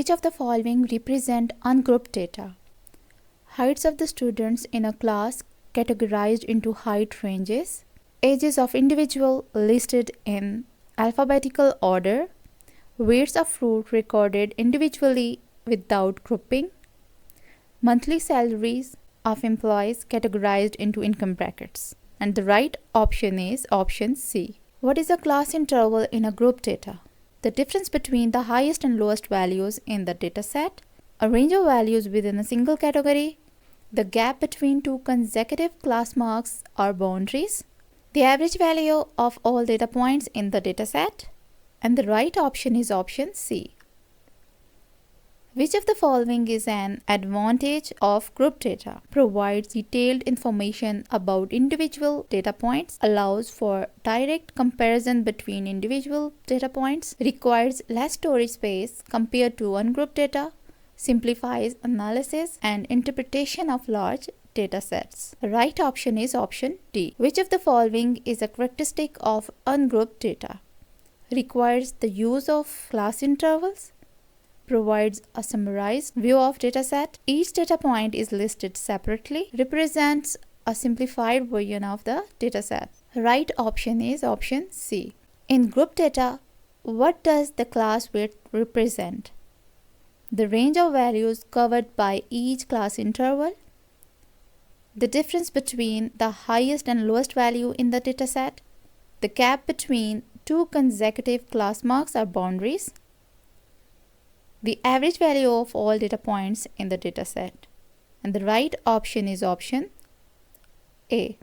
Which of the following represent ungrouped data? Heights of the students in a class categorized into height ranges, ages of individual listed in alphabetical order, weights of fruit recorded individually without grouping, monthly salaries of employees categorized into income brackets. And the right option is option C. What is a class interval in a group data? The difference between the highest and lowest values in the dataset, a range of values within a single category, the gap between two consecutive class marks or boundaries, the average value of all data points in the dataset, and the right option is option C. Which of the following is an advantage of group data? Provides detailed information about individual data points, allows for direct comparison between individual data points, requires less storage space compared to ungrouped data, simplifies analysis and interpretation of large data sets. The right option is option D. Which of the following is a characteristic of ungrouped data? Requires the use of class intervals, provides a summarized view of dataset, each data point is listed separately, represents a simplified version of the dataset. Right option is option C. In group data, what does the class weight represent? The range of values covered by each class interval, the difference between the highest and lowest value in the dataset, the gap between two consecutive class marks or boundaries, the average value of all data points in the dataset. And the right option is option A.